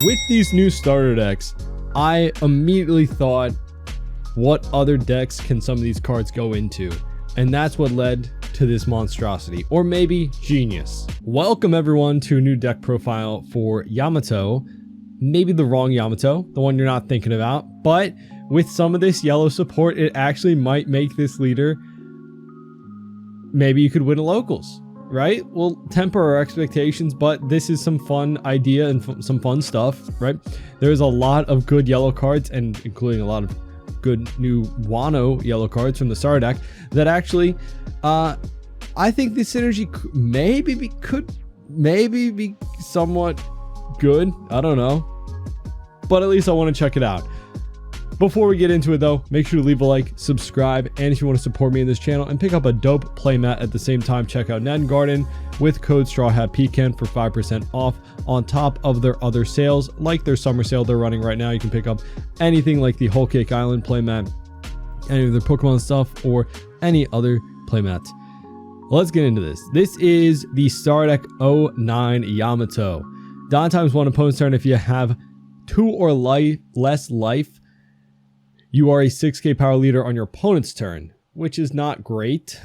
With these new starter decks, I immediately thought, what other decks can some of these cards go into? And that's what led to this monstrosity, or maybe genius. Welcome everyone to a new deck profile for Yamato. Maybe the wrong Yamato, the one you're not thinking about, but with some of this yellow support, it actually might make this leader, maybe you could win a locals, right? We'll temper our expectations, but this is some fun idea and some fun stuff, right? There's a lot of good yellow cards, and including a lot of good new Wano yellow cards from the starter deck that actually, I think the synergy could maybe be somewhat good. I don't know, but at least I want to check it out. Before we get into it though, make sure to leave a like, subscribe, and if you want to support me in this channel and pick up a dope playmat at the same time, check out Net & Garden with code StrawHatPecan for 5% off on top of their other sales, like their summer sale they're running right now. You can pick up anything like the Whole Cake Island playmat, any of their Pokemon stuff, or any other playmat. Let's get into this. This is the Star Deck 09 Yamato. Don times one opponent's turn. If you have 2 or less life, you are a 6k power leader on your opponent's turn, which is not great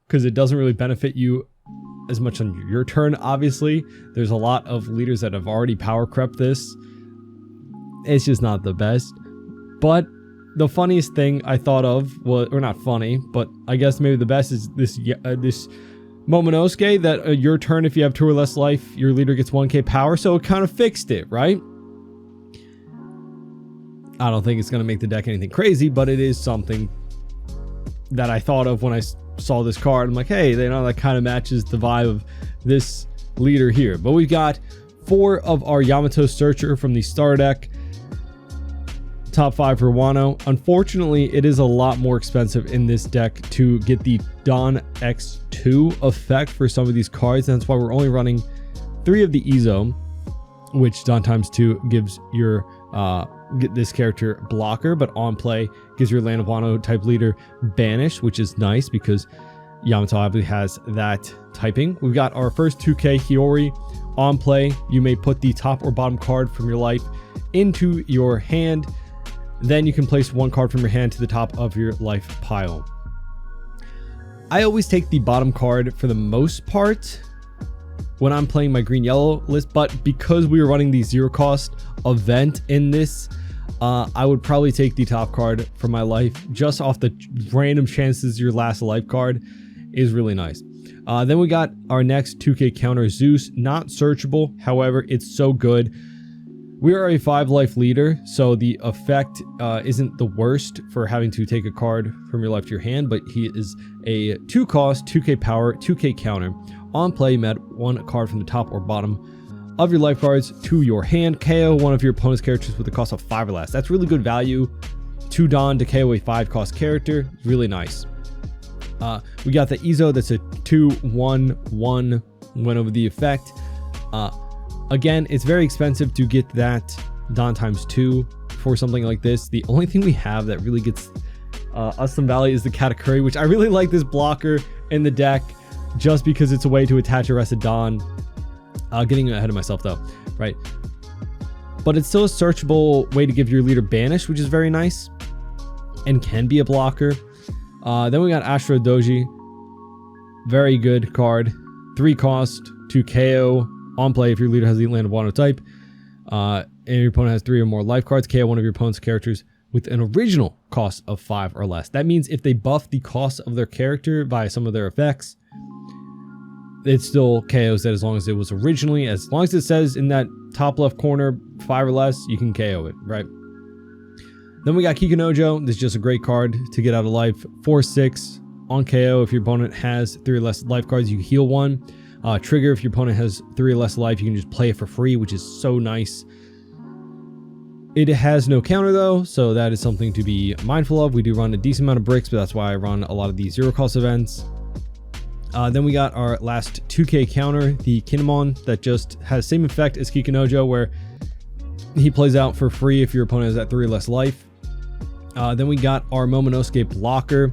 because it doesn't really benefit you as much on your turn. Obviously, there's a lot of leaders that have already power crept this. It's just not the best. But the funniest thing I thought of was, or not funny, but I guess maybe the best is this Momonosuke, that your turn, if you have 2 or less life, your leader gets 1k power. So it kind of fixed it, right? I don't think it's going to make the deck anything crazy, but it is something that I thought of when I saw this card. I'm like, hey, you know, that kind of matches the vibe of this leader here. But we've got 4 of our Yamato Searcher from the starter deck. Top 5 for Wano. Unfortunately, it is a lot more expensive in this deck to get the Don X2 effect for some of these cards. And that's why we're only running 3 of the Izo, which Don times 2 gives your get this character blocker, but on play gives your Land of Wano type leader banish, which is nice because Yamato obviously has that typing. We've got our first 2k Hiyori. On play, you may put the top or bottom card from your life into your hand. Then you can place 1 card from your hand to the top of your life pile. I always take the bottom card for the most part when I'm playing my green yellow list, but because we were running the 0 cost event in this, I would probably take the top card from my life just off the random chances your last life card is really nice. Then we got our next 2k counter, Zeus, not searchable. However, it's so good. We are a 5 life leader, so the effect isn't the worst for having to take a card from your life to your hand, but he is a 2 cost, 2k power, 2k counter. On play, you add 1 card from the top or bottom of your life cards to your hand. KO one of your opponent's characters with a cost of 5 or less. That's really good value to Don to KO a 5 cost character. Really nice. We got the Izo, that's a 2/1/1 went over the effect. Again, it's very expensive to get that Don times 2 for something like this. The only thing we have that really gets us some value is the Katakuri, which I really like this blocker in the deck just because it's a way to attach Arrested Don. Getting ahead of myself though, right? But it's still a searchable way to give your leader banish, which is very nice and can be a blocker. Then we got Astro Doji, very good card, 3 cost to KO on play if your leader has the Land of Wano type, and your opponent has 3 or more life cards. KO one of your opponent's characters with an original cost of 5 or less. That means if they buff the cost of their character by some of their effects, it still KOs that as long as it was originally, as long as it says in that top left corner 5 or less, you can KO it, right? Then we got Kikunojo. This is just a great card to get out of life. 4/6 on KO. If your opponent has 3 or less life cards, you heal 1. Trigger, if your opponent has 3 or less life, you can just play it for free, which is so nice. It has no counter though, so that is something to be mindful of. We do run a decent amount of bricks, but that's why I run a lot of these 0 cost events. Then we got our last 2k counter, the Kinemon, that just has the same effect as Kikunojo, where he plays out for free if your opponent has that 3 or less life. Then we got our Momonosuke blocker,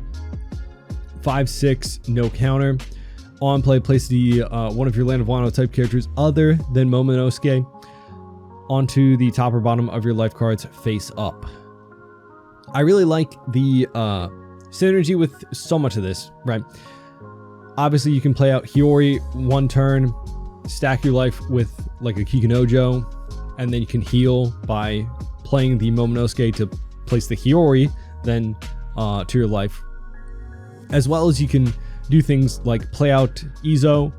5/6, no counter. On play, place the one of your Land of Wano type characters other than Momonosuke onto the top or bottom of your life cards face up. I really like the synergy with so much of this, right? Obviously, you can play out Hiyori one turn, stack your life with like a Kikunojo, and then you can heal by playing the Momonosuke to place the Hiyori then to your life. As well as you can do things like play out Izo,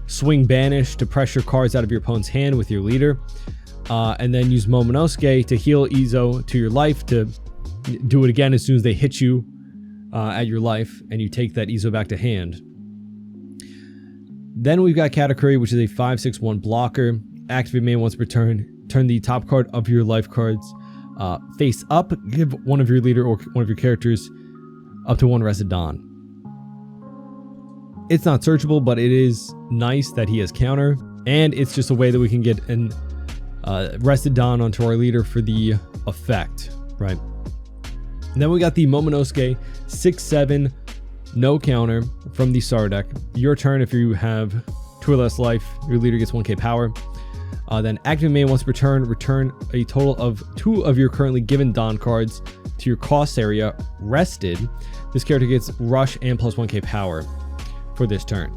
swing Banish to pressure cards out of your opponent's hand with your leader, and then use Momonosuke to heal Izo to your life to do it again as soon as they hit you at your life, and you take that Izo back to hand. Then we've got Katakuri, which is a 5/6/1 blocker. Activate main once per turn. Turn the top card of your life cards face up. Give one of your leader or one of your characters up to 1 Rested Dawn. It's not searchable, but it is nice that he has counter, and it's just a way that we can get an Rested Dawn onto our leader for the effect, right? And then we got the Momonosuke 6/7 no counter from the starter deck. Your turn, if you have 2 or less life, your leader gets 1k power. Then activate main once per turn, return a total of 2 of your currently given Dawn cards to your cost area rested. This character gets rush and plus 1k power for this turn.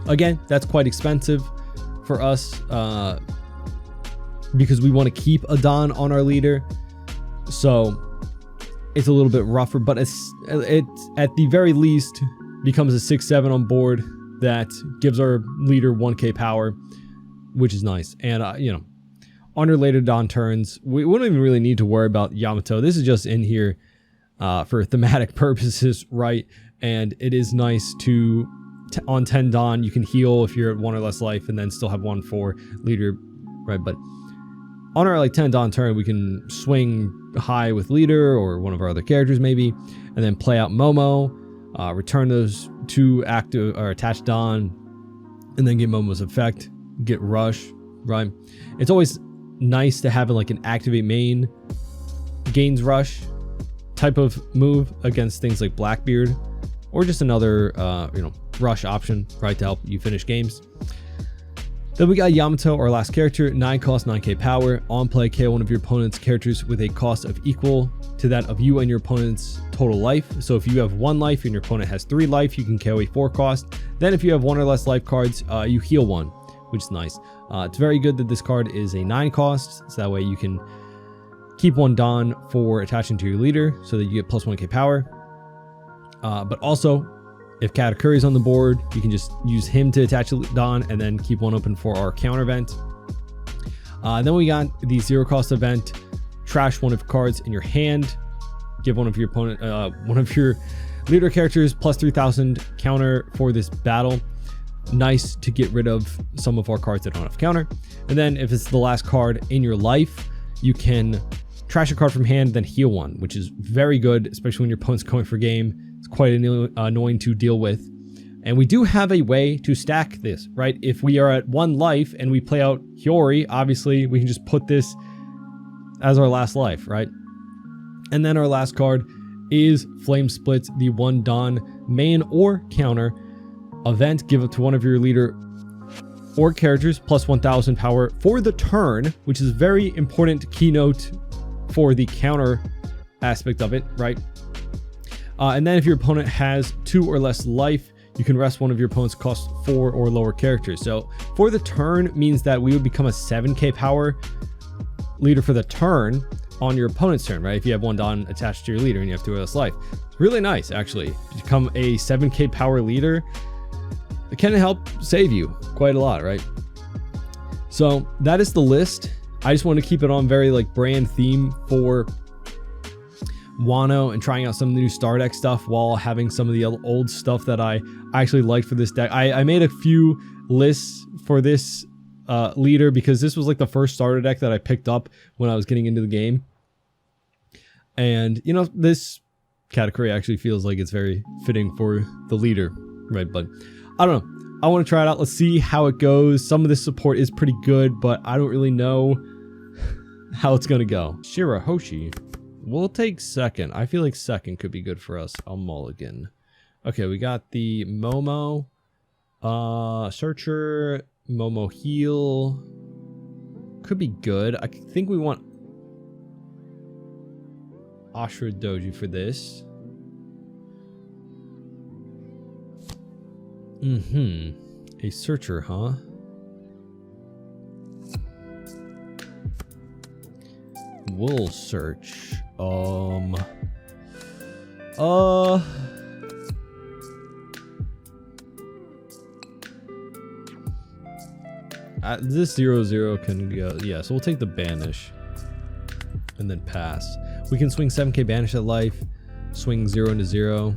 Again, that's quite expensive for us because we want to keep a Dawn on our leader. So it's a little bit rougher, but it's at the very least becomes a 6/7 on board that gives our leader 1k power, which is nice. And you know, on your later Dawn turns, we wouldn't even really need to worry about Yamato. This is just in here for thematic purposes, right? And it is nice to on 10 Dawn you can heal if you're at 1 or less life, and then still have 1 for leader, right? But on our like 10 Dawn turn, we can swing high with leader or one of our other characters maybe, and then play out Momo, return those 2 active or attached Dawn, and then get Momo's effect, get rush, right? It's always nice to have like an activate main gains rush type of move against things like Blackbeard, or just another you know, rush option, right, to help you finish games. Then we got Yamato, our last character, 9 cost, 9k power. On play, KO one of your opponent's characters with a cost of equal to that of you and your opponent's total life. So if you have 1 life and your opponent has 3 life, you can KO a 4 cost. Then if you have 1 or less life cards, you heal 1, which is nice. It's very good that this card is a 9 cost, so that way you can keep 1 Dawn for attaching to your leader so that you get plus 1k power. But also, if Katakuri is on the board, you can just use him to attach a Dawn and then keep 1 open for our counter event. Then we got the 0 cost event. Trash 1 of cards in your hand. Give one of your opponent, one of your leader characters plus 3,000 counter for this battle. Nice to get rid of some of our cards that don't have counter. And then if it's the last card in your life, you can trash a card from hand, then heal 1, which is very good, especially when your opponent's going for game. It's quite annoying to deal with. And we do have a way to stack this, right? If we are at 1 life and we play out Hiyori, obviously we can just put this as our last life, right? And then our last card is Flame Splits, the 1 Dawn main or counter event. Give it to one of your leader or characters plus 1,000 power for the turn, which is very important keynote for the counter aspect of it, right? And then if your opponent has 2 or less life, you can rest one of your opponent's cost 4 or lower characters. So for the turn means that we would become a 7k power leader for the turn on your opponent's turn, right? If you have 1 Dawn attached to your leader and you have 2 or less life. It's really nice, actually. To become a 7k power leader, it can help save you quite a lot, right? So that is the list. I just want to keep it on very like brand theme for Wano and trying out some of the new Star Deck stuff while having some of the old stuff that I actually liked for this deck. I made a few lists for this leader because this was like the first starter deck that I picked up when I was getting into the game. And, you know, this category actually feels like it's very fitting for the leader, right? But I don't know. I want to try it out. Let's see how it goes. Some of this support is pretty good, but I don't really know how it's going to go. Shirahoshi. We'll take second. I feel like second could be good for us. I'll mulligan. Okay, we got the Momo. Searcher. Momo heal. could be good. I think we want Ashura Doji for this. A searcher, huh? We'll search. This 0-0 can go. Yeah, so we'll take the banish and then pass. We can swing 7k banish at life, swing 0 into 0.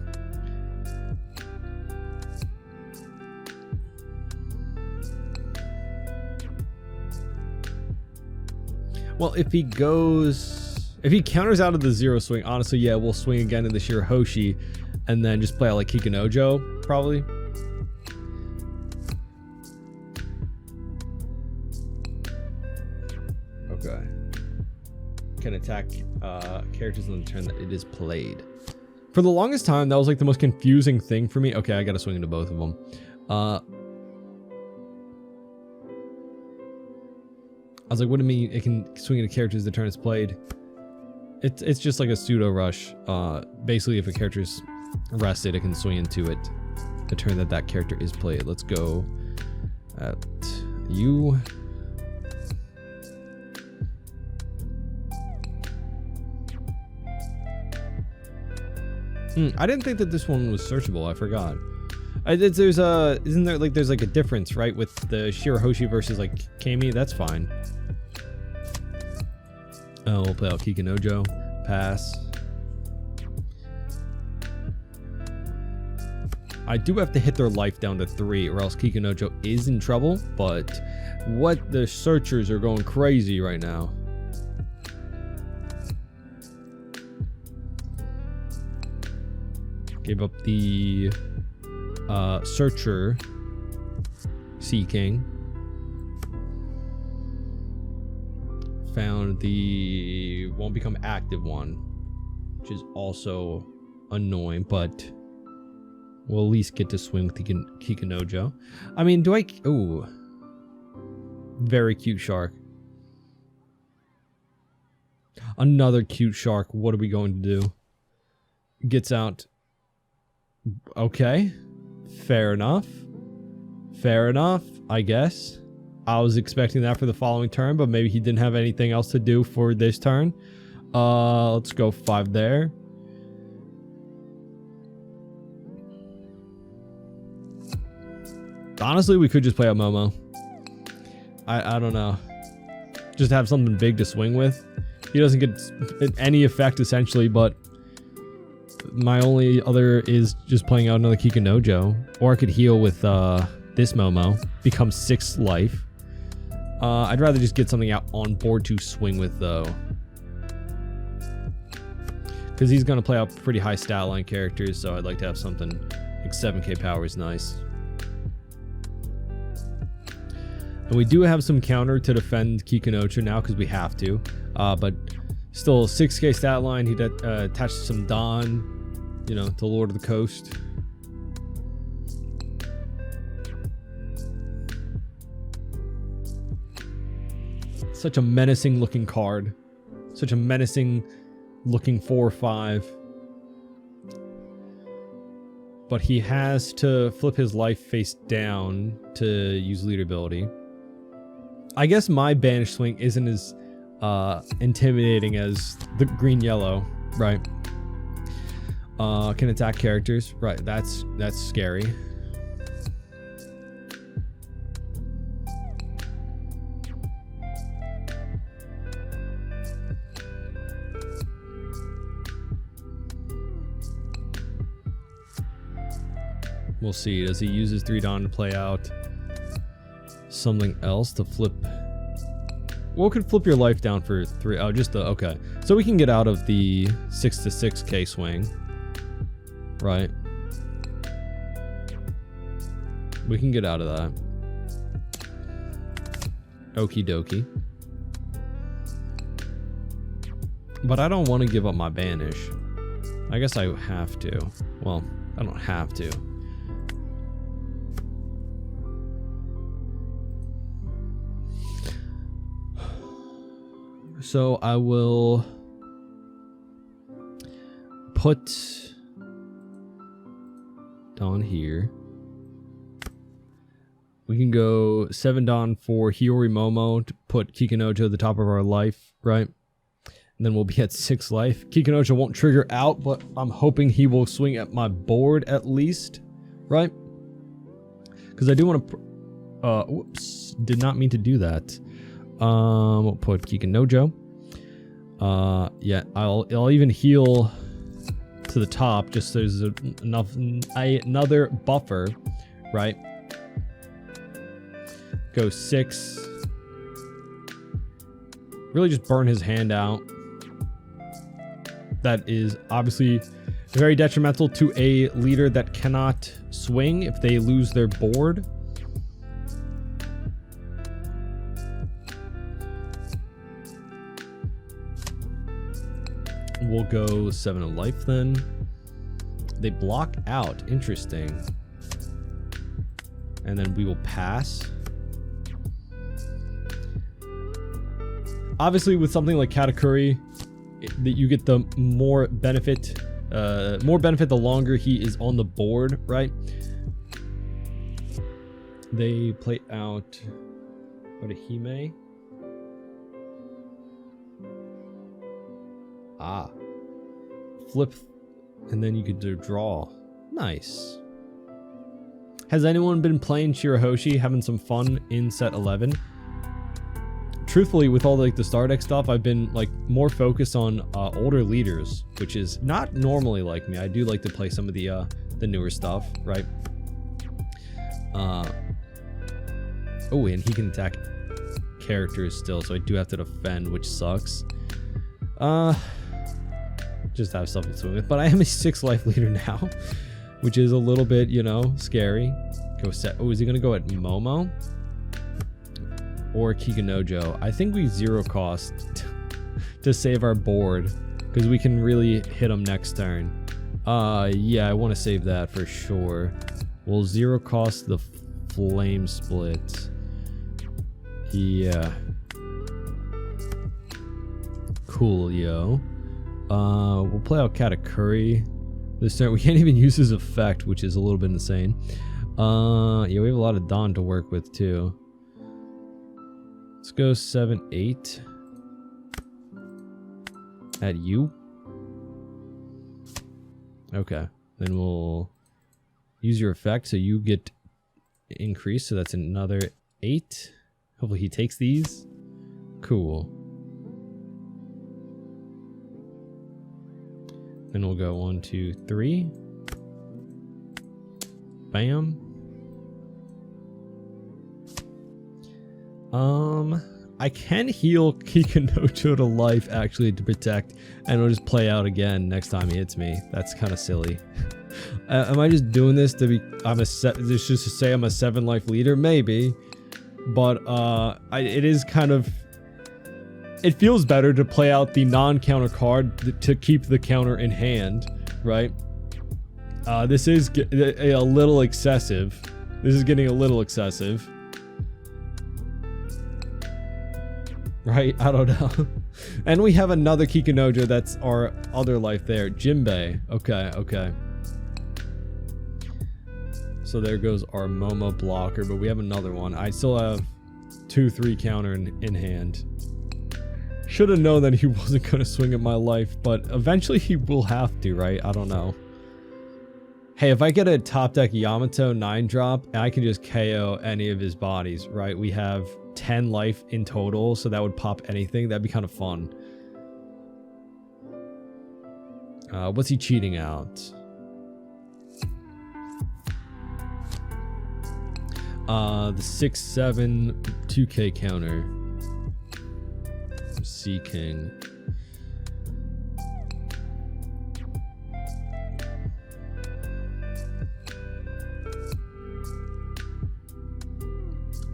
Well, if he counters out of the 0 swing, honestly, yeah, we'll swing again in the Shirahoshi and then just play out like Kikinojo, probably. Okay. Can attack characters on the turn that it is played. For the longest time, that was like the most confusing thing for me. Okay, I gotta swing into both of them. I was like, what do you mean it can swing into characters the turn it's played? It's just like a pseudo rush. Basically, if a character is rested, it can swing into it the turn that that character is played. Let's go at you. I didn't think that this one was searchable. I forgot. Isn't there like there's like a difference, right, with the Shirahoshi versus like Kami? That's fine. Oh, we'll play out Kikinojo. Pass. I do have to hit their life down to 3 or else Kikinojo is in trouble, but what the searchers are going crazy right now. Gave up the searcher Sea King. Found the won't become active one, which is also annoying, but we'll at least get to swing with Kikinojo. I mean, do I... Ooh. Very cute shark. Another cute shark. What are we going to do? Gets out. Okay. Fair enough. Fair enough, I guess. I was expecting that for the following turn, but maybe he didn't have anything else to do for this turn. Let's go 5 there. Honestly, we could just play out Momo. I don't know. Just have something big to swing with. He doesn't get any effect, essentially, but my only other is just playing out another Kikinojo. Or I could heal with this Momo. Become 6 life. I'd rather just get something out on board to swing with, though. Because he's going to play out pretty high stat line characters, so I'd like to have something like 7k power is nice. And we do have some counter to defend Kikinojo now because we have to. But still 6k stat line. He'd attach some Dawn, you know, to Lord of the Coast. Such a menacing looking card. Such a menacing looking 4/5. But he has to flip his life face down to use leader ability. I guess my banish swing isn't as intimidating as the green-yellow, right? Can attack characters, right? That's scary. We'll see. Does he use his 3 Dawn to play out something else to flip? What could flip your life down for 3? Oh, just the... Okay. So we can get out of the 6 to 6k swing. Right. We can get out of that. Okie dokie. But I don't want to give up my banish. I guess I have to. Well, I don't have to. So I will put Dawn here. We can go 7 Dawn for Hiyori Momo to put Kikunojo at the top of our life, right? And then we'll be at 6 life. Kikunojo won't trigger out, but I'm hoping he will swing at my board at least, right? Because I do want to... whoops. Did not mean to do that. We'll put Kikunojo. Yeah, I'll even heal to the top just so there's another buffer, right? Go 6. Really just burn his hand out. That is obviously very detrimental to a leader that cannot swing if they lose their board. We'll go 7 of life then. They block out. Interesting. And then we will pass. Obviously, with something like Katakuri, that you get the more benefit the longer he is on the board, right? They play out what a Hime. Ah. Flip, and then you could do draw. Nice. Has anyone been playing Shirahoshi, having some fun in set 11? Truthfully, with all like the star deck stuff, I've been like more focused on older leaders, which is not normally like me. I do like to play some of the newer stuff, right? Oh, and he can attack characters still, so I do have to defend, which sucks. Just have something to swim with, but I am a 6 life leader now, which is a little bit, you know, scary. Go set. Oh, is he gonna go at Momo or Kikunojo? I think we 0 cost to save our board because we can really hit him next turn. Yeah, I want to save that for sure. We'll 0 cost the flame split. Yeah. Cool, yo. We'll play out Katakuri this turn. We can't even use his effect, which is a little bit insane. Yeah, we have a lot of Dawn to work with too. Let's go 7, 8 at you. Okay, then we'll use your effect so you get increased. So that's another 8. Hopefully he takes these. Cool. Then we'll go 1, 2, 3. Bam. I can heal Kikunojo to life actually to protect, and it'll just play out again next time he hits me. That's kind of silly. Am I just doing this to be? Just to say I'm a 7 life leader, maybe, but it is kind of. It feels better to play out the non-counter card to keep the counter in hand, right? This is a little excessive. This is getting a little excessive. Right? I don't know. And we have another Kikunojo that's our other life there. Jinbei. Okay, okay. So there goes our Momo blocker, but we have another one. I still have 2, 3 counter in hand. Should have known that he wasn't going to swing at my life, but eventually he will have to, right? I don't know. Hey, if I get a top deck Yamato 9 drop, I can just KO any of his bodies, right? We have 10 life in total, so that would pop anything. That'd be kind of fun. What's he cheating out? The 6/7 2K counter. Sea King.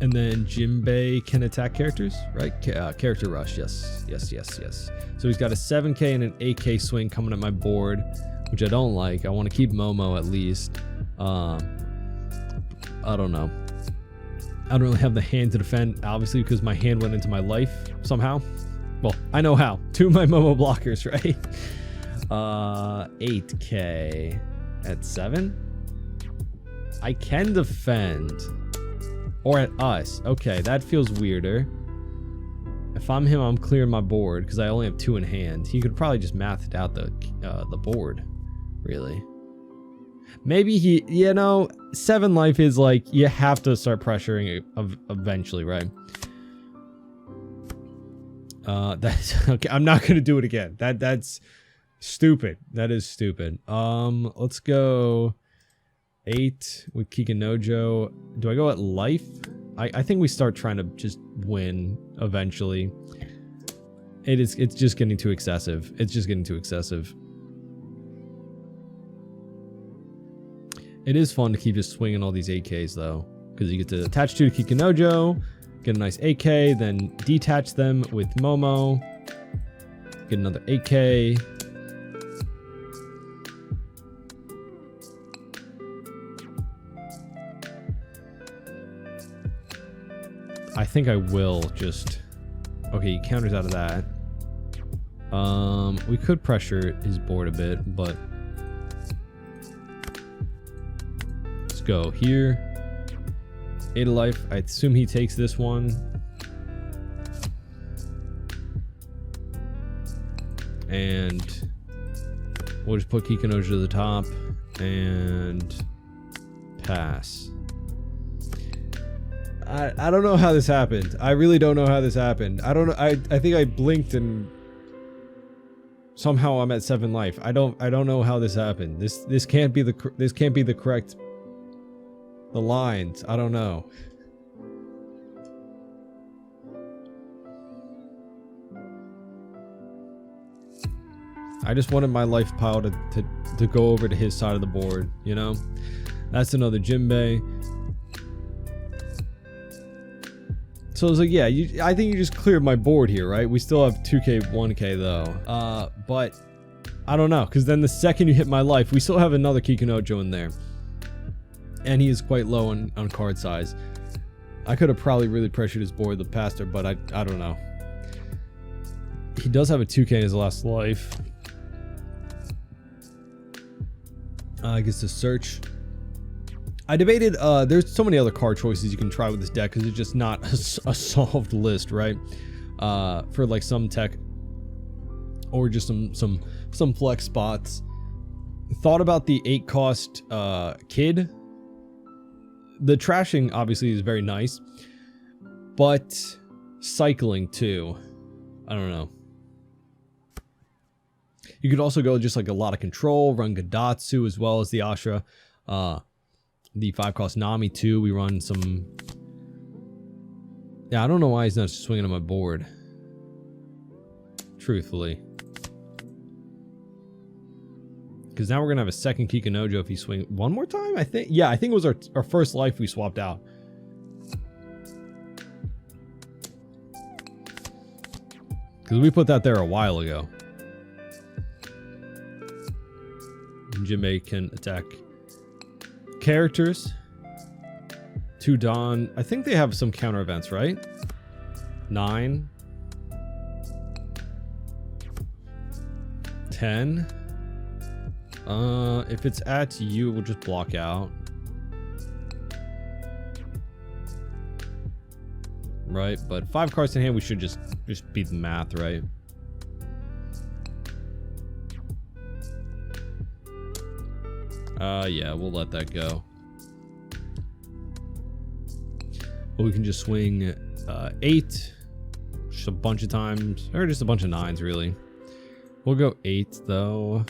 And then Jinbei can attack characters, right? Character rush, yes. So he's got a 7K and an 8K swing coming at my board, which I don't like. I want to keep Momo at least. I don't know. I don't really have the hand to defend, obviously, because my hand went into my life somehow. Well, I know how. 2 of my Momo blockers, right? 8k at 7. I can defend. Or at us. Okay, that feels weirder. If I'm him, I'm clearing my board because I only have 2 in hand. He could probably just math out the board, really. Maybe he, 7 life is like, you have to start pressuring it eventually, right? That's okay. I'm not gonna do it again. That's stupid. That is stupid. Let's go 8 with Kikanojo. Do I go at life? I think we start trying to just win eventually. It's just getting too excessive. It's just getting too excessive. It is fun to keep just swinging all these AKs though, because you get to attach 2 to Kikanojo, get a nice AK, then detach them with Momo, get another AK. I think I will just... Okay, he counters out of that. We could pressure his board a bit, but... Let's go here. 8 of life. I assume he takes this one. And... We'll just put Kikanojo to the top. And... Pass. I don't know how this happened. I really don't know how this happened. I don't know. I think I blinked and somehow I'm at 7 life. I don't know how this happened. This can't be the correct the lines. I don't know. I just wanted my life pile to go over to his side of the board, you know? That's another Jinbei. So I was like, yeah, I think you just cleared my board here, right? We still have 2k, 1k though. But I don't know, because then the second you hit my life, we still have another Kikanojo in there. And he is quite low on card size. I could have probably really pressured his board the faster, but I don't know. He does have a 2k in his last life. I guess to search. I debated, there's so many other card choices you can try with this deck because it's just not a solved list, right? For like some tech or just some flex spots. Thought about the 8 cost Kid. The trashing obviously is very nice, but cycling too. I don't know. You could also go just like a lot of control, run Gadatsu as well as the Ashra. The 5 cost Nami too. We run some... Yeah, I don't know why he's not swinging on my board. Truthfully. Because now we're going to have a second Kikanojo if he swings one more time, I think. Yeah, I think it was our first life we swapped out. Because we put that there a while ago. Jinbei can attack characters. 2 Dawn. I think they have some counter events, right? 9. 10. If it's at you, we'll just block out. Right, but 5 cards in hand, we should just beat the math, right? Yeah, we'll let that go. But we can just swing 8 just a bunch of times, or just a bunch of 9s, really. We'll go 8 though.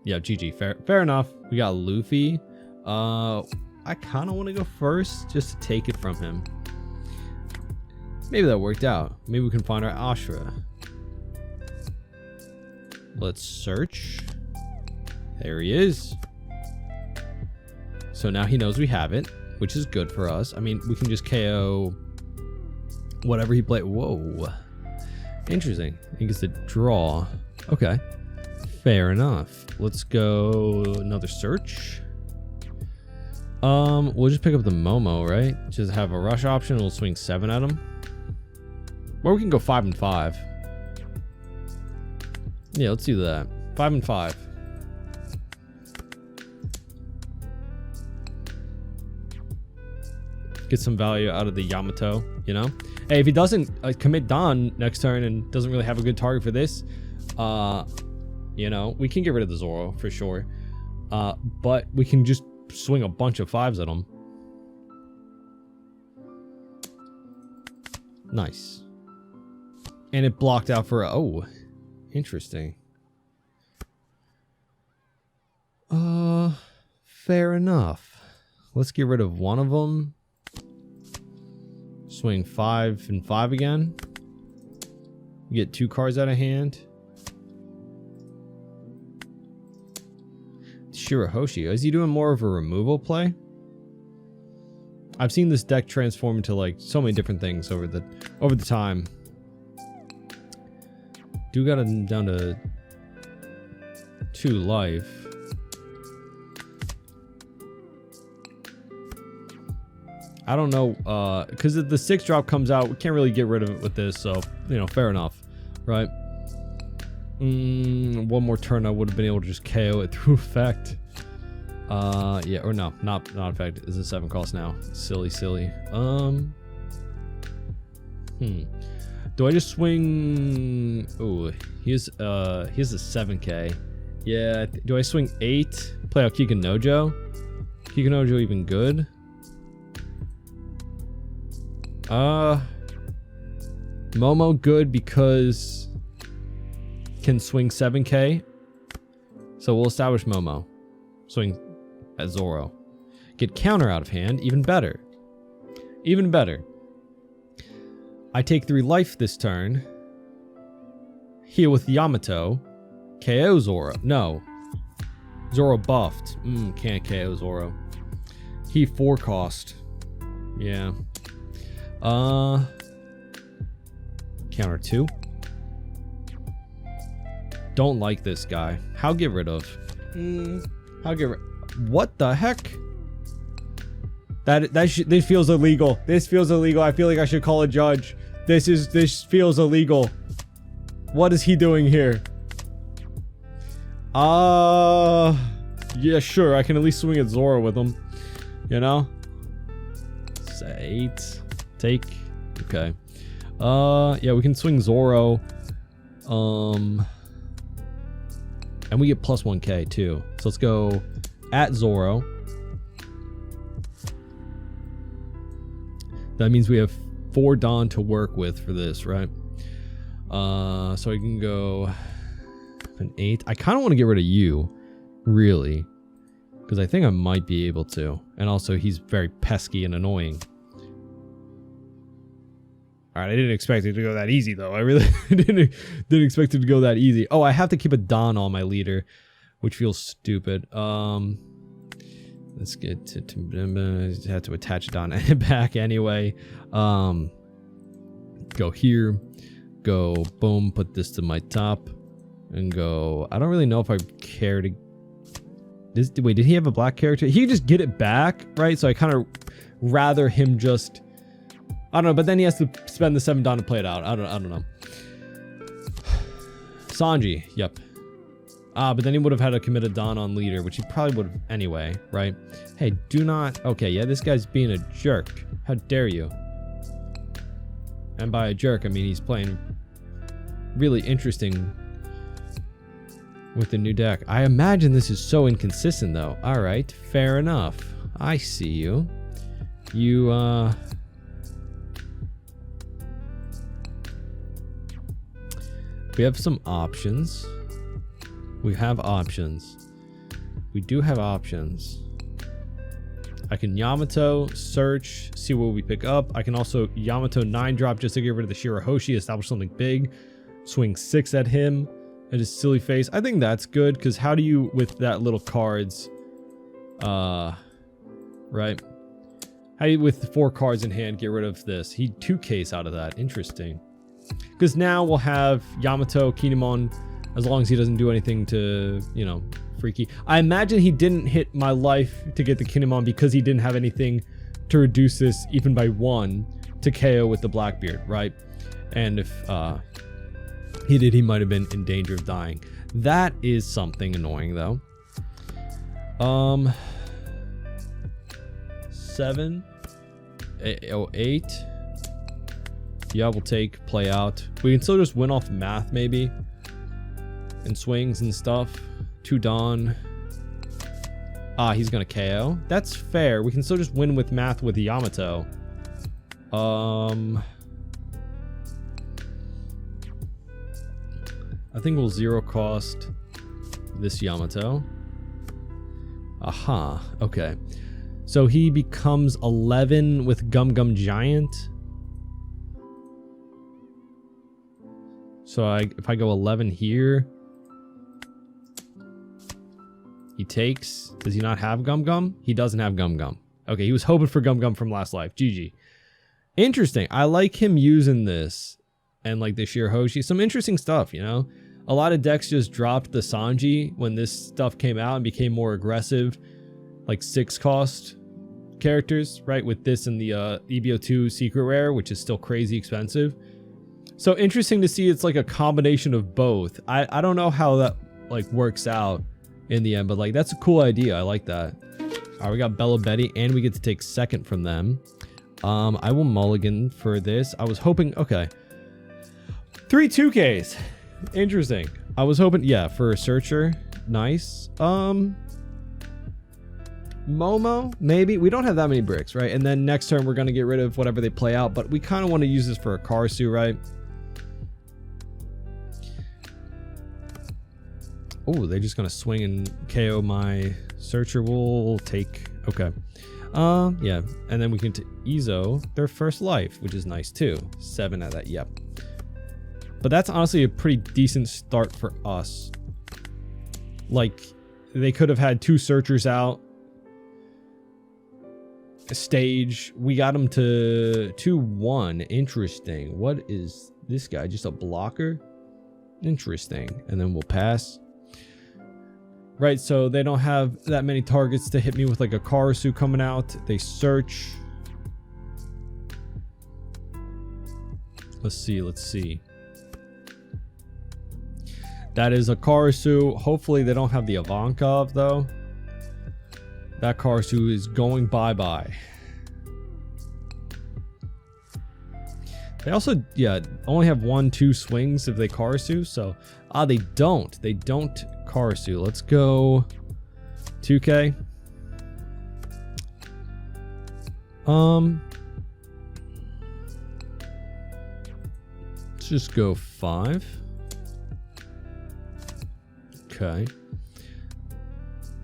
Yeah, GG. Fair enough. We got Luffy. I kind of want to go first just to take it from him. Maybe that worked out. Maybe we can find our Ashra. Let's search. There he is. So now he knows we have it, which is good for us. I mean, we can just KO whatever he played. Whoa. Interesting. He gets to draw. Okay. Fair enough. Let's go another search. We'll just pick up the Momo, right? Just have a rush option. We'll swing 7 at him. Or we can go 5 and 5. Yeah, let's do that. 5 and 5. Get some value out of the Yamato, you know? Hey, if he doesn't commit Don next turn and doesn't really have a good target for this, you know, we can get rid of the Zoro for sure. But we can just swing a bunch of 5s at him. Nice. And it blocked out for, oh, interesting. Fair enough. Let's get rid of one of them. Swing 5 and 5 again. Get 2 cards out of hand. Shirahoshi. Is he doing more of a removal play? I've seen this deck transform into like so many different things over the time. Do got him down to 2 life. I don't know, because if the 6 drop comes out, we can't really get rid of it with this, so, you know, fair enough, right? One more turn, I would have been able to just KO it through effect. Yeah, or no, not effect. It's a 7 cost now. Silly. Do I just swing? Oh, here's a 7k. Yeah, do I swing 8? Play out Kikanojo? Kikanojo even good? Momo good because can swing 7k. So we'll establish Momo. Swing at Zoro. Get counter out of hand, even better. Even better. I take 3 life this turn. Heal with Yamato. KO Zoro. No. Zoro buffed. Can't KO Zoro. He 4 cost. Yeah. Counter 2. Don't like this guy. How get rid of? How get rid? What the heck? This feels illegal. This feels illegal. I feel like I should call a judge. This feels illegal. What is he doing here? Yeah, sure. I can at least swing at Zoro with him. You know? 8. Take. Okay. Yeah, we can swing Zoro. And we get plus 1k too. So let's go at Zoro. That means we have 4 Dawn to work with for this, right? So I can go an 8. I kind of want to get rid of you, really, because I think I might be able to. And also, he's very pesky and annoying. All right, I didn't expect it to go that easy, though. I really didn't expect it to go that easy. Oh, I have to keep a Don on my leader, which feels stupid. Let's get to have to attach Don back anyway. Go here, go boom, put this to my top, and go. I don't really know if I care to. Wait, did he have a black character? He could just get it back, right? So I kind of rather him just. I don't know, but then he has to spend the 7 Don to play it out. I don't know. Sanji, yep. But then he would have had to commit a Don on leader, which he probably would have anyway, right? Hey, do not. Okay, yeah, this guy's being a jerk. How dare you? And by a jerk, I mean he's playing really interesting with the new deck. I imagine this is so inconsistent, though. All right, fair enough. I see you. You, we have some options. We have options. We do have options. I can Yamato, search, see what we pick up. I can also Yamato 9 drop just to get rid of the Shirahoshi, establish something big. Swing 6 at him, at his silly face. I think that's good, because how do you, with that little cards, right? How do you, with 4 cards in hand, get rid of this? He 2Ks out of that. Interesting. Because now we'll have Yamato, Kinemon, as long as he doesn't do anything to, you know, freaky. I imagine he didn't hit my life to get the Kinemon because he didn't have anything to reduce this even by 1 to KO with the Blackbeard, right? And if He might have been in danger of dying. That is something annoying though. 7, 8. Yeah, we'll take play out. We can still just win off math maybe, and swings and stuff. 2 Dawn. Ah, he's gonna KO. That's fair. We can still just win with math with Yamato. I think we'll 0 cost this Yamato. Aha, okay. So he becomes 11 with Gum Gum Giant. So if I go 11 here, he takes. Does he not have Gum Gum? He doesn't have Gum Gum. Okay, he was hoping for Gum Gum from last life. GG. Interesting. I like him using this and like the Shirahoshi. Some interesting stuff, you know? A lot of decks just dropped the Sanji when this stuff came out and became more aggressive. Like 6 cost characters, right? With this and the EBO2 secret rare, which is still crazy expensive. So interesting to see it's like a combination of both. I don't know how that like works out in the end, but like that's a cool idea. I like that. All right, we got Belo Betty and we get to take second from them. I will mulligan for this. I was hoping, okay. 3 2Ks. Interesting. I was hoping, yeah, for a searcher. Nice. Momo, maybe. We don't have that many bricks, right? And then next turn we're gonna get rid of whatever they play out, but we kind of want to use this for a Karasu, right? Oh, they're just gonna swing and KO my searcher. We'll take, okay. Yeah, and then we can Izo their first life, which is nice too. 7 at that, yep. But that's honestly a pretty decent start for us. Like, they could have had 2 searchers out. Stage. We got him to 2-1. Interesting. What is this guy? Just a blocker? Interesting. And then we'll pass. Right, so they don't have that many targets to hit me with like a Karasu coming out. They search. Let's see. That is a Karasu. Hopefully they don't have the Ivankov though. That Karasu is going bye-bye. They also, yeah, only have 1-2 swings if they Karasu, so they don't Karasu. Let's go 2K. Let's just go 5. Okay.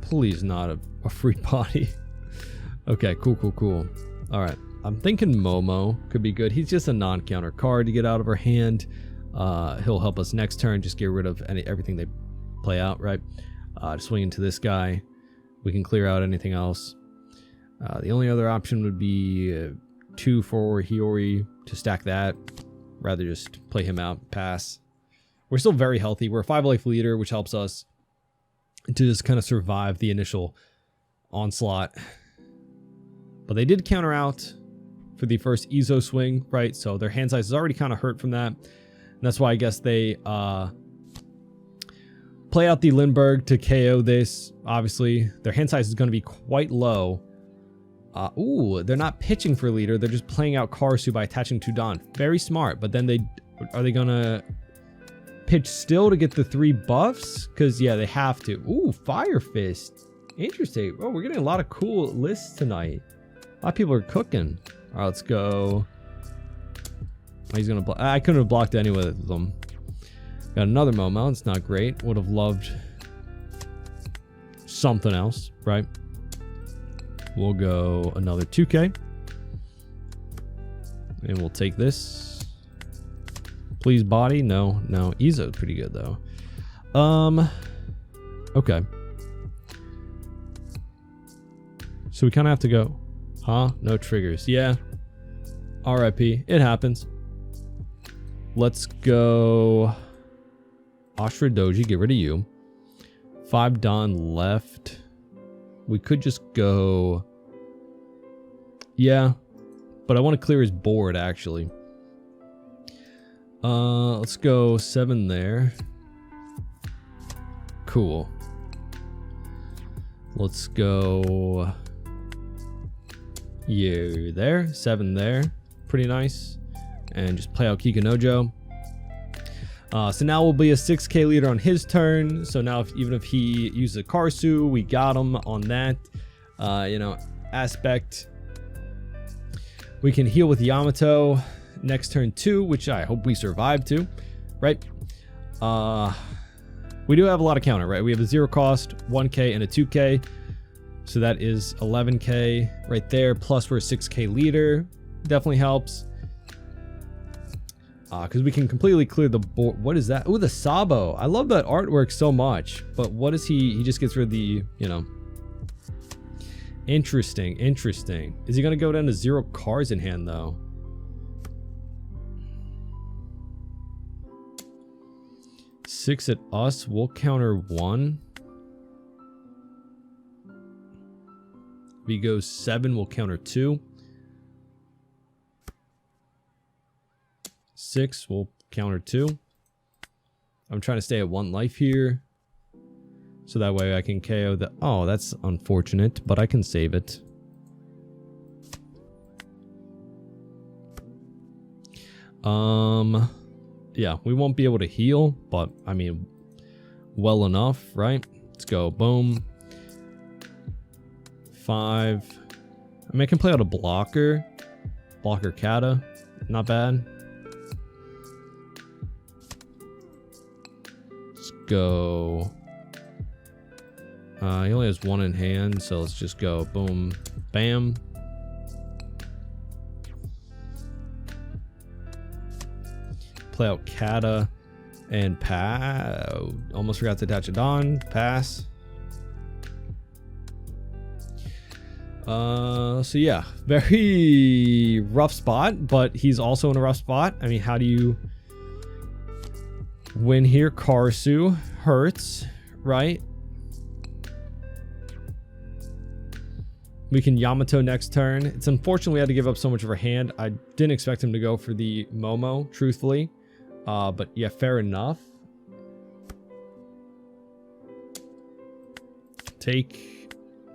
Please not a free body. Okay, cool. All right. I'm thinking Momo could be good. He's just a non-counter card to get out of our hand. He'll help us next turn. Just get rid of everything they play out, right? Swing into this guy. We can clear out anything else. The only other option would be 2 for Hiyori to stack that. Rather just play him out, pass. We're still very healthy. We're a 5 life leader, which helps us to just kind of survive the initial onslaught. But they did counter out for the first Izo swing, right? So their hand size is already kind of hurt from that. And that's why I guess they play out the Lindbergh to KO this. Obviously, their hand size is going to be quite low. Ooh, they're not pitching for leader. They're just playing out Karasu by attaching to Don. Very smart. But then are they going to pitch still to get the 3 buffs? Because, yeah, they have to. Ooh, Fire Fist. Interesting. Oh, we're getting a lot of cool lists tonight. A lot of people are cooking. All right, let's go. He's going to block. I couldn't have blocked any of them. Got another Momo. It's not great. Would have loved something else, right? We'll go another 2K. And we'll take this. Please body. No. Izo's pretty good though. Okay. So we kind of have to go. Huh? No triggers. Yeah. RIP. It happens. Let's go. Ashra Doji. Get rid of you. 5 Don left. We could just go. Yeah. But I want to clear his board actually. Let's go 7 there. Cool. Let's go you there, 7 there. Pretty nice. And just play out Kikanojo. So now we'll be a 6k leader on his turn. So now even if he uses a Karsu, we got him on that aspect. We can heal with Yamato next turn 2, which I hope we survive to, right? We do have a lot of counter, right? We have a 0 cost, 1k, and a 2k. So that is 11k right there. Plus we're a 6k leader. Definitely helps. Because we can completely clear the board. What is that? Oh, the Sabo. I love that artwork so much. But what is he? He just gets rid of the, Interesting. Is he going to go down to 0 cards in hand, though? Six at us. We'll counter 1. If he goes 7, we'll counter 2. 6, we'll counter 2. I'm trying to stay at 1 life here. So that way I can KO the... Oh, that's unfortunate, but I can save it. Yeah, we won't be able to heal, but I mean, well enough, right? Let's go. Boom. 5. I mean, I can play out a blocker. Blocker Kata. Not bad. Let's go. He only has 1 in hand, so let's just go. Boom. Bam. Play out Kata and pass. Almost forgot to attach a Dawn. Pass. So yeah, very rough spot, but he's also in a rough spot. I mean, how do you win here? Karsu hurts, right? We can Yamato next turn. It's unfortunate we had to give up so much of our hand. I didn't expect him to go for the Momo, truthfully. But yeah, fair enough. Take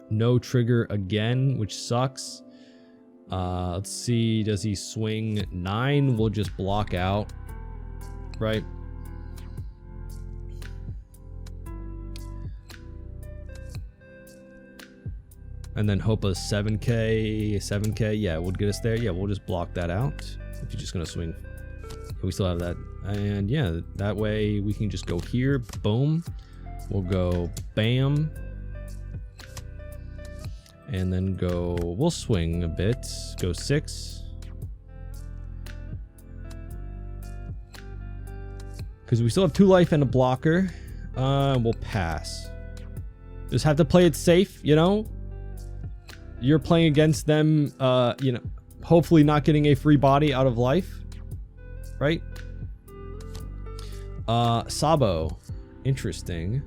no trigger again, which sucks. Let's see, does he swing 9? We'll just block out, right? And then hope a 7k, yeah, would get us there. Yeah, we'll just block that out. If you're just gonna swing, we still have that. And yeah, that way we can just go here, boom. We'll go bam. And then go, we'll swing a bit, go 6. Because we still have 2 life and a blocker. We'll pass. Just have to play it safe, You're playing against them, hopefully not getting a free body out of life, right? Sabo, interesting.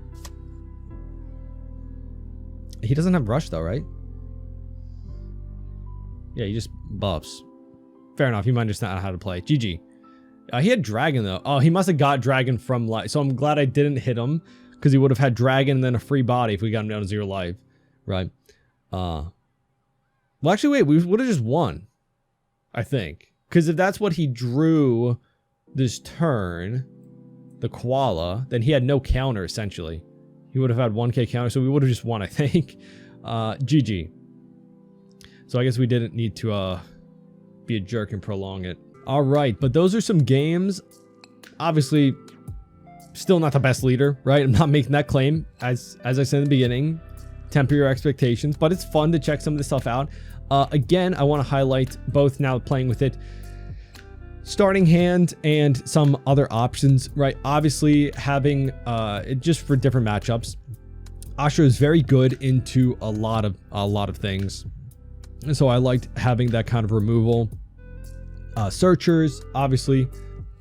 He doesn't have rush though, right? Yeah, he just buffs. Fair enough, he might just not know how to play. GG. He had dragon though. Oh, he must have got dragon from life. So I'm glad I didn't hit him, because he would have had dragon and then a free body if we got him down to 0 life, right? Well, actually, wait, we would have just won, I think. Because if that's what he drew this turn, the koala, then he had no counter, essentially. He would have had 1k counter, so we would have just won, I think. GG. So I guess we didn't need to be a jerk and prolong it. All right, but those are some games. Obviously, still not the best leader, right? I'm not making that claim. As I said in the beginning, temper your expectations, but it's fun to check some of this stuff out. Again, I want to highlight both now playing with it, starting hand and some other options, right? Obviously having it just for different matchups. Ashura is very good into a lot of things, and so I liked having that kind of removal. Searchers, obviously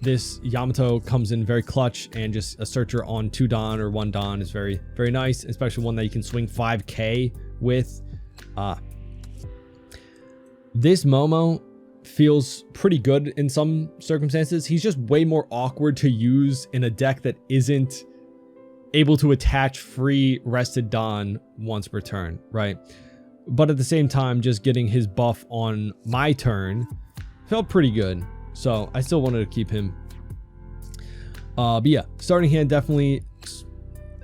this Yamato comes in very clutch, and just a searcher on 2 Don or 1 Don is very, very nice, especially one that you can swing 5k with. This Momo, feels pretty good in some circumstances. He's just way more awkward to use in a deck that isn't able to attach free rested Don once per turn, right? But at the same time, just getting his buff on my turn felt pretty good. So I still wanted to keep him. But yeah, starting hand, definitely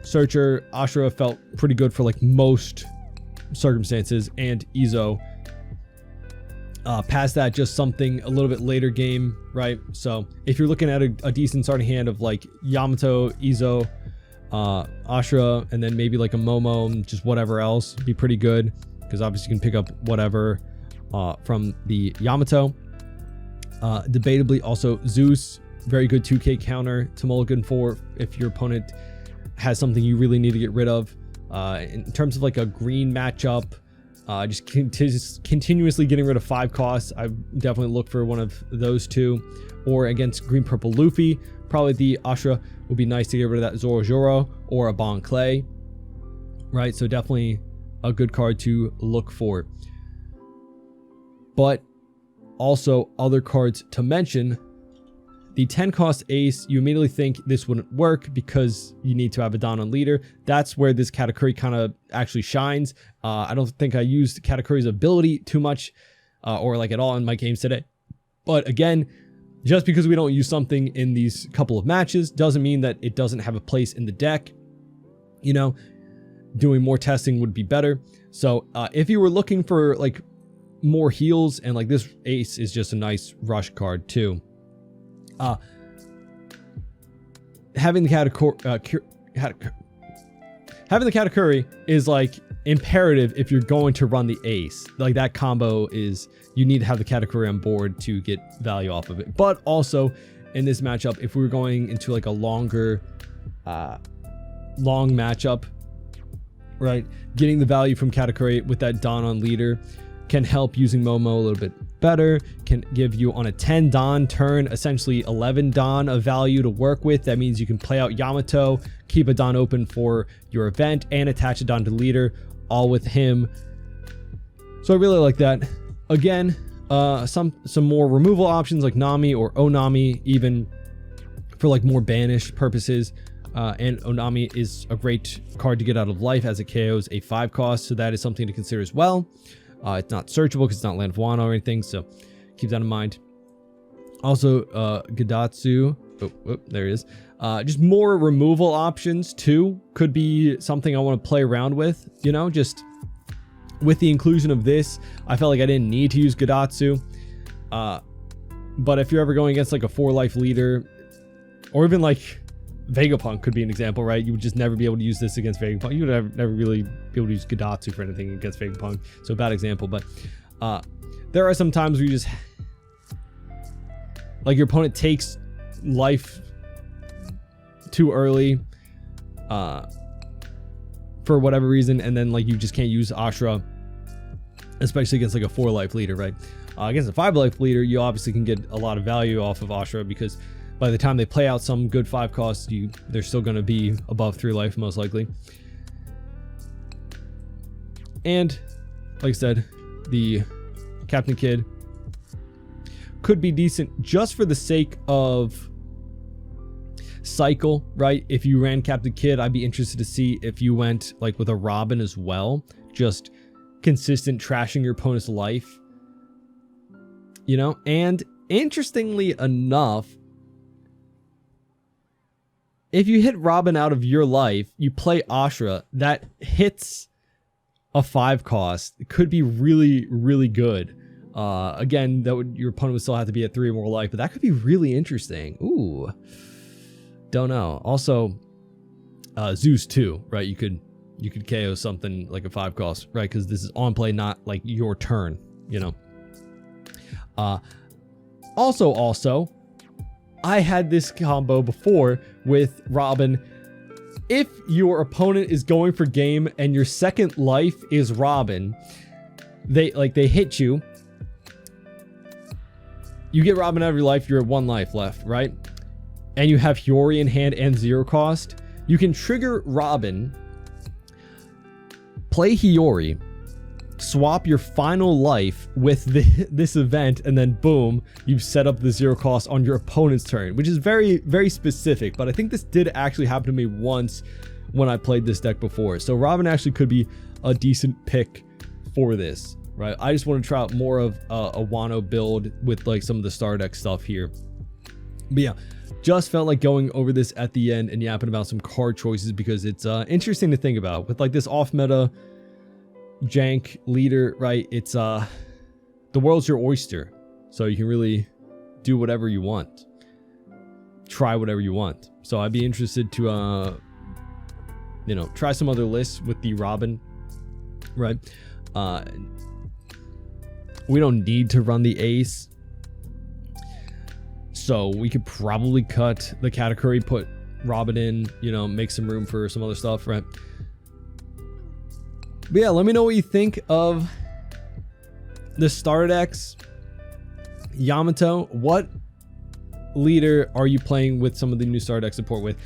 Searcher. Ashura felt pretty good for like most circumstances, and Izo. Past that, just something a little bit later game, right? So if you're looking at a decent starting hand of like Yamato, Izo, Ashura, and then maybe like a Momo and just whatever else, be pretty good, because obviously you can pick up whatever from the Yamato. Debatably also Zeus, very good 2k counter to mulligan for if your opponent has something you really need to get rid of. In terms of like a green matchup, just continuously getting rid of 5 costs, I definitely look for one of those two. Or against green purple Luffy, probably the Ashura would be nice to get rid of that Zoro Joro or a Bon Clay, right? So definitely a good card to look for. But also other cards to mention, the 10 cost ace, you immediately think this wouldn't work because you need to have a Don on leader. That's where this Katakuri kind of actually shines. I don't think I used Katakuri's ability too much or like at all in my games today. But again, just because we don't use something in these couple of matches doesn't mean that it doesn't have a place in the deck. You know, doing more testing would be better. So if you were looking for like more heals, and like this ace is just a nice rush card too. Having the Katakuri is like imperative if you're going to run the ace. Like that combo is, you need to have the Katakuri on board to get value off of it. But also in this matchup, if we were going into like a longer long matchup, right, getting the value from Katakuri with that Don on leader can help using Momo a little bit better, can give you on a 10 Don turn, essentially 11 Don of value to work with. That means you can play out Yamato, keep a Don open for your event, and attach a Don to leader, all with him. So I really like that. Again, some more removal options like Nami or Onami, even for like more banish purposes. And Onami is a great card to get out of life as it KOs a 5 cost, so that is something to consider as well. It's not searchable because it's not Land of Wano or anything, so keep that in mind. Also, Gadatsu, there it is. Just more removal options too could be something I want to play around with. You know, just with the inclusion of this, I felt like I didn't need to use Gadatsu. But if you're ever going against like a 4-life leader, or even like Vegapunk could be an example, right? You would just never be able to use this against Vegapunk. You would never really be able to use Gadatsu for anything against Vegapunk. So bad example, but there are some times where you just, like, your opponent takes life too early for whatever reason, and then like you just can't use Ashura, especially against like a 4-life leader, right? Against a 5-life leader, you obviously can get a lot of value off of Ashura because by the time they play out some good 5 costs, they're still going to be above 3 life most likely. And like I said, the Captain Kid could be decent just for the sake of cycle, right? If you ran Captain Kid, I'd be interested to see if you went like with a Robin as well, just consistent trashing your opponent's life, you know. And interestingly enough, if you hit Robin out of your life, you play Ashura, that hits a 5 cost. It could be really, really good. Again, your opponent would still have to be at 3 or more life, but that could be really interesting. Ooh, don't know. Also, Zeus too, right? You could KO something like a 5 cost, right? Because this is on play, not like your turn, you know. Also, I had this combo before with Robin. If your opponent is going for game and your second life is Robin, they hit you. You get Robin out of your life, you're at 1 life left, right? And you have Hiyori in hand and 0 cost. You can trigger Robin, play Hiyori, swap your final life with this event, and then boom, you've set up the 0 cost on your opponent's turn, which is very, very specific. But I think this did actually happen to me once when I played this deck before. So Robin actually could be a decent pick for this, right? I just want to try out more of a Wano build with like some of the star deck stuff here. But yeah, just felt like going over this at the end and yapping about some card choices because it's interesting to think about with like this off meta jank leader, right? It's the world's your oyster, so you can really do whatever you want, try whatever you want. So I'd be interested to you know, try some other lists with the Robin, right? We don't need to run the ace, so we could probably cut the Katakuri, put Robin in, you know, make some room for some other stuff, right? But yeah, let me know what you think of the starter decks. Yamato, what leader are you playing with some of the new starter deck support with?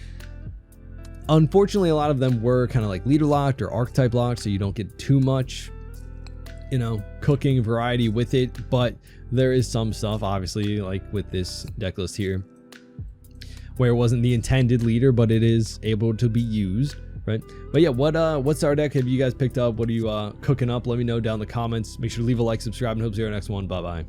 Unfortunately, a lot of them were kind of like leader locked or archetype locked, so you don't get too much, you know, cooking variety with it. But there is some stuff, obviously, like with this deck list here, where it wasn't the intended leader, but it is able to be used, right? But yeah, what starter deck have you guys picked up? What are you cooking up? Let me know down in the comments. Make sure to leave a like, subscribe, and hope to see you in our next one. Bye bye.